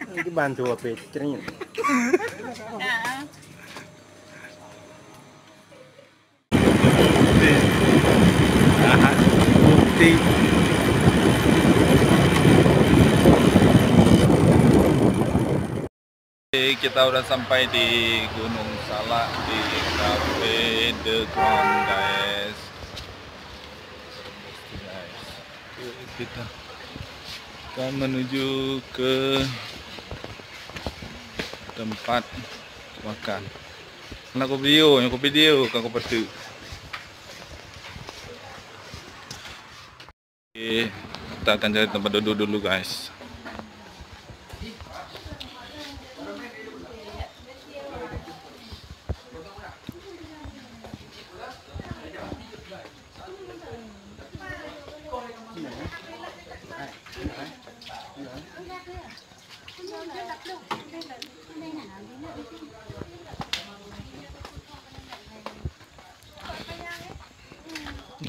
Ini bantu apa? Cerita. Bukti. Kita udah sampai di Gunung Salak di Cafe The Ground, guys. Kita akan menuju ke tempat makan. Aku video, kan aku petu. Oke, kita akan cari tempat duduk dulu, guys.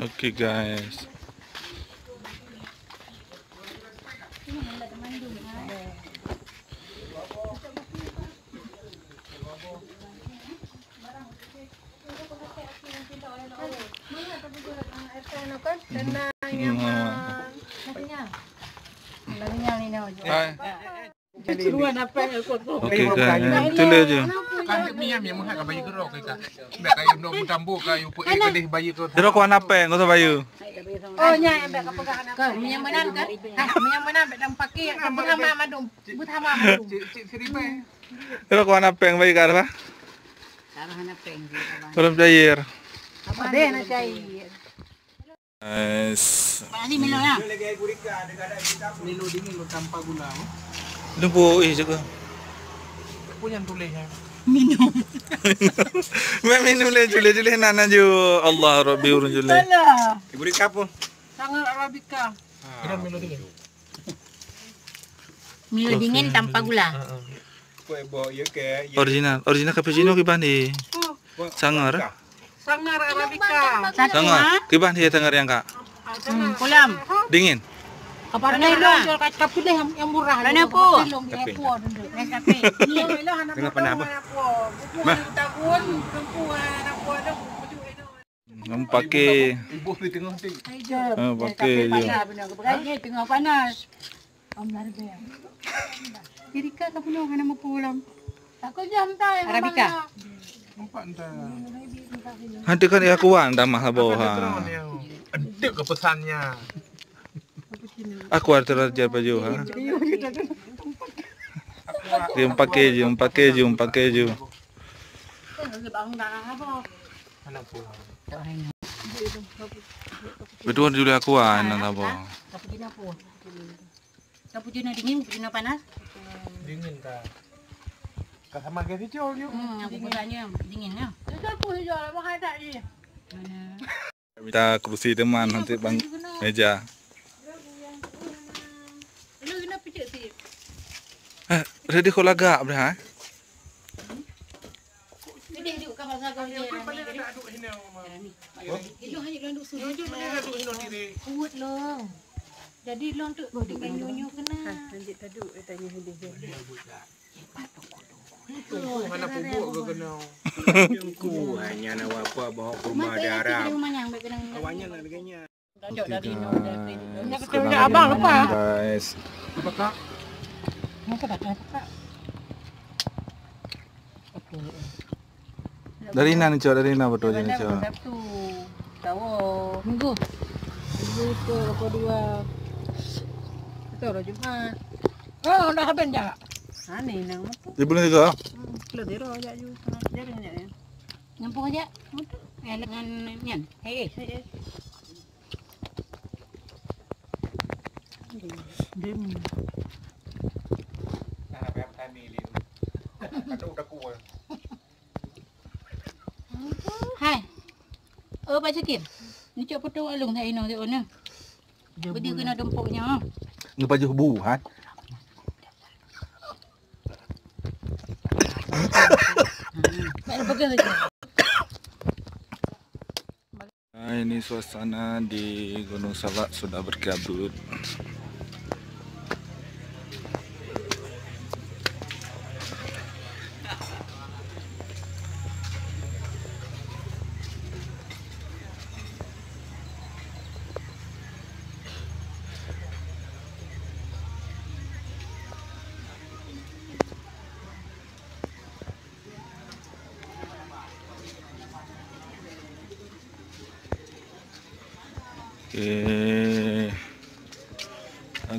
Oke, guys. Oke, guys. Tulis aja. Kan ni yang menghat ke bayi kerok kita. Bek kayu nak mutambuk kayu puk kedih bayi kerok. Terus kau apa? Kau tahu bayu? Oh nya yang bek pegangan kan. Yang menan kan? Yang menan bek dang pakai yang berhama madum. Berhama madum. Cik Siripe. Terus kau apa yang bayi kau apa? Sarah napeng. Belum cair. Apa deh nak cair. Guys. Ini Milo ya. Milo dingin lo tanpa gula. Lumpuh juga. Punya tulisnya. Minum. Minum le jule nana ju Allah Rabbi urun jule. Alah. Ibu di kapo? Sangat Arabica. Kira Milo dingin. Milo dingin tanpa gula. Kue bawa ya ke? Original cappuccino kiban di. Sangar. Sangat Arabica. Sangar. Kiban dia sangar yang kak. Kolam. Dingin. Kapan nih lo jual kafe deh yang murah. Mana po? Kafe. Tengah panah apa? Tahun perempuan apa ada. Pakai. Ibu di tengah tu. Pakai je. Berai tengah panas. Om lari be. Erika tak punya nama pulang. Aku jam tak Arabica. Nampak entah. Nanti kan ya kuan dah mah bawah. Edek ke pesannya. Aku ada terlajar baju ha. Dia pakai je. Mana pun. Betul dulu aku nak apa? Cappuccino dingin, cappuccino panas. Dingin kah? Kah sama kayak hijau dia. Aku bertanya dingin ya. Itu hijau, mau ada ni. Minta kursi teman nanti bang meja. Ready kau lagak berha? Ini duduk kamar saya kau je. Itu hanya landuk suruh. Kuat loh. Jadi lo untuk dengan nyonyo kena. Lanjut tadi tanya hidih dia. Mana pupuk ke kena? Ku hanya nak apa bawa ke rumah darah. Awalnya lah harganya. Abang lupa. Guys. Apa kak? Dari mana cok? Dari mana betul je cok? Sabtu. Tahu. Minggu. Minggu ke kedua. Itu hari Jumat. Oh, dah habis dah. Ani nang apa? Di bulan tiga. Lo dero aja ju. Jadi ni. Nyampung aja. Dengan nian. Hei. Dem. Hai. Pak Syakir. Ni cak foto alung tak ino tengok ni. Benda kena dempuknya. Ni baju buhat. Nak pegang saja. Nah, ini suasana di Gunung Salak sudah berkabut. Oke,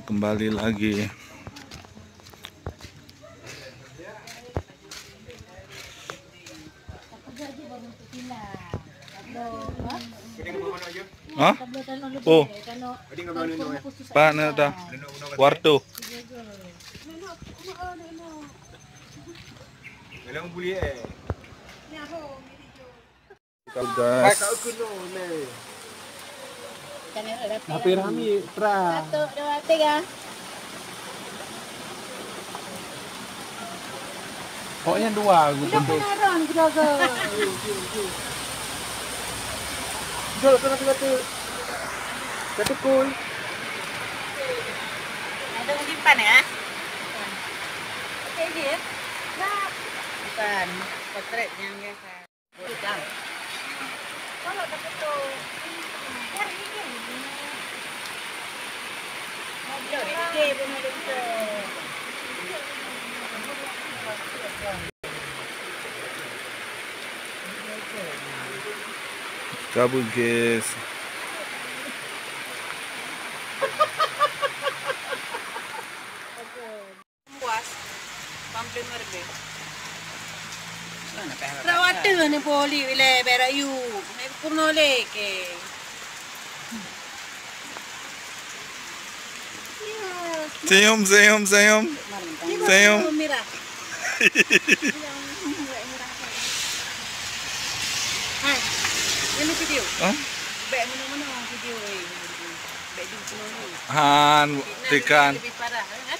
kembali lagi. Hah? Oh, paano dah? Warto. Guys. Hampir rami, pra. 1, 2, 3. Pokoknya 2 gitu. Beneran jaga. Jol kata. Kata cool. Ada menyimpan ya? Oke dia. Nah, bukan potret yang biasa. Bukan. Kalau tak betul. Oke, benar betul. Kabut guys. Puas. Pamplin merbe. Rawat ni poli ile berayu. Mai purno leke. Senyum. Merah. Hai. Ini video. Hah? Baik mana-mana video ni. Baik di semua ni. Han, tekan. Lebih parah kan?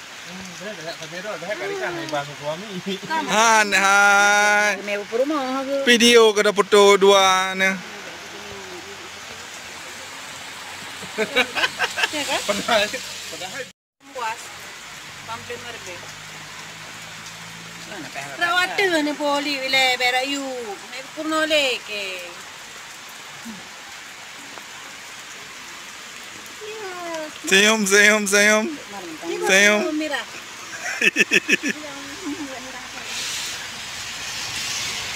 Dah kamera dah karikan ai bang suami. Han, hai. Kami rumah ke. Video kada foto dua ni. Ya kan? Padahal Puas. Pamplin merbe. Rawat ni poli ile berayu. Mai purno leke. Senyum. Merah.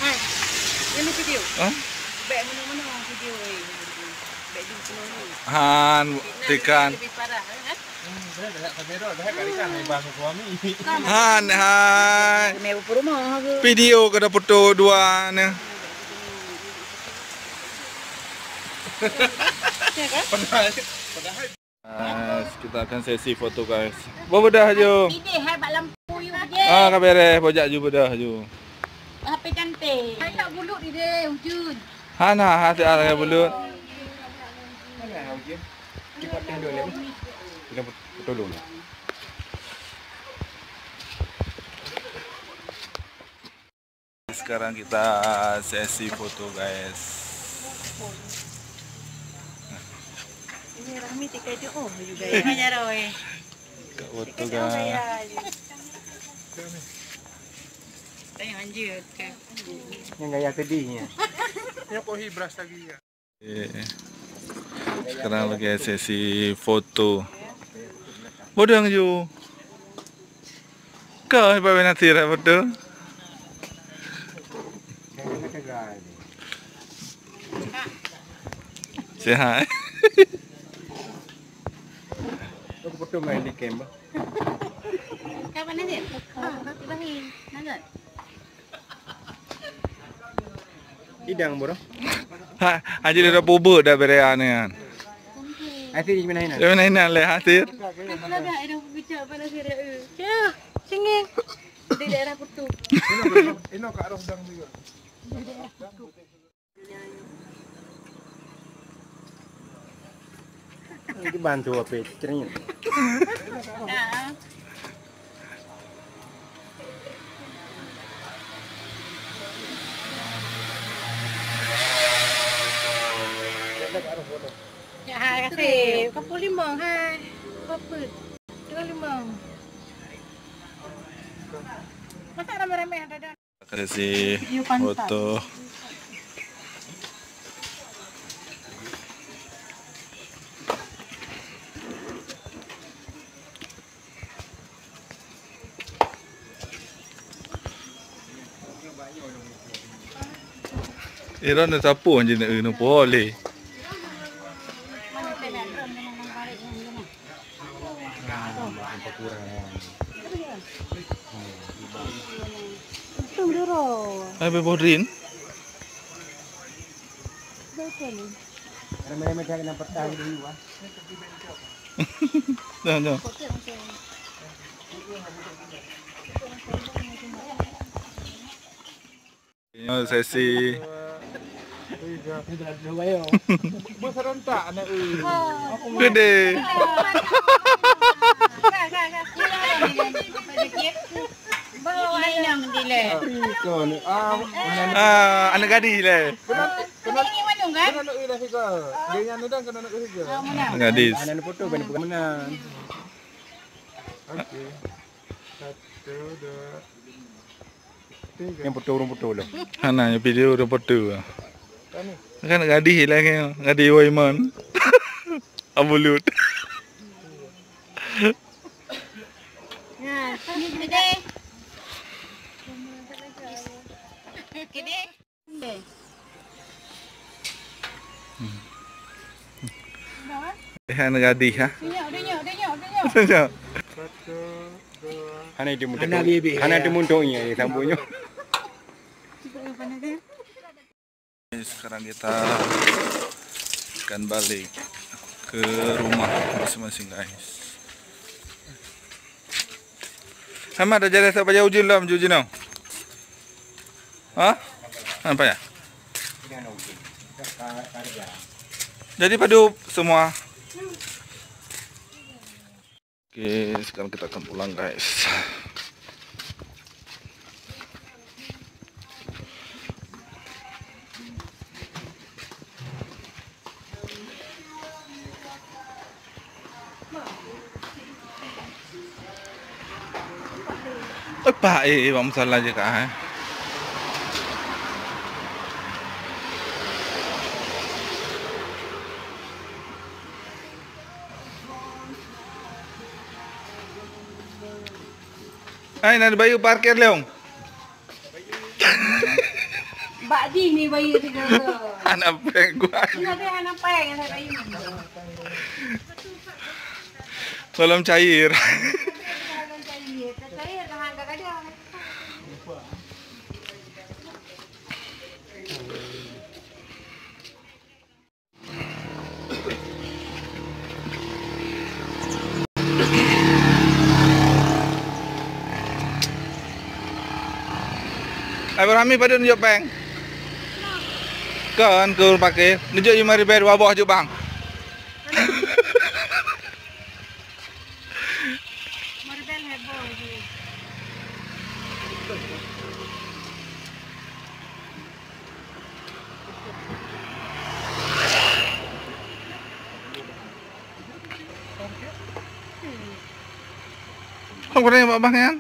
Hai. Ini video. Hah? Baik mana-mana video ni. Baik di semua ni. Han, tekan. Lebih parah kan? dah kamera dah karikan ai bang suami. Han, hai. Kami rumah ke. Video kada foto dua ni. Ya kan? Padahal Guys, kita akan sesi foto guys. Bawa dah ju. Ini hebat lampu you je. Kabere pojak ju bedah ju. HP cantik. Saya tak bulut ni dia ujun. Han, hati arah bulut. Kita tengok dulu. Kita foto dulu. Sekarang kita sesi foto guys. Ini Rahmi tiga dia juga ya. Banyak roy. Kak foto guys. Tanya lanjut ke. Yang gaya tadinya. yang kau hibras lagi ya. Sekarang lagi sesi foto. Bodang ju. Kau hebat nanti lah foto. Sehat. Aku foto main di camp. Kapan nanti? Ibrahim. Nanti. Hidang bro. Haji dah bubuk dah berean ni kan. Asyik di mana ini? Dia mana nak leh hasil. Apa lagi ada bicara pada saya. Ya, singing. Di daerah Putu. Ini kat arah sedang juga. Ini bantu apa? Cerita. Ya, kasih. Kapul 5 hai. Apa? 25. Masa ramai-ramai ada. Sesi foto. Iran nak sapu je nak boleh. Mana tenan? Tung dulu. Ay, beborin. Betul. Remeh-remeh dah kena petang dulu ah. No. Sesi Buat serentak anak gede. Bawa yang dile. Kon Anak gadis le. Ini mana kan? Kena nak dah higa. Dia yang nudang kena nak higa. Anak gadis. anak foto ben bukan menang. Okey. 1 2 3. Yang foto orang foto loh. Anak video udah foto. Tani. Kan anak gadis lah kan. Gadis Waiman. Abulut. Nah, ini gede. Gede. Anak gadis ha. Tengok. Tengok. 1 2. Anak itu muntah. Anak itu muntahnya sambungnya. Sekarang kita akan balik ke rumah masing-masing guys. Sama ada jadi siapa jauh jin lah menjuji nau. Hah? Apa ya? Jadi padu semua. Oke, sekarang kita akan pulang guys. Pak, vamos salah je kah? Ay, nak bayu parkir leong. Bak di ni bayi tu. Anak peng gua. Ini ada anak peng yang bayi ni. Kolam cair. Abrahami pada nunjuk peng. Kan ke pakai. Nunjuk 5,000 bawah je bang. Marbel heboh je. Kau kurang apa bang kan?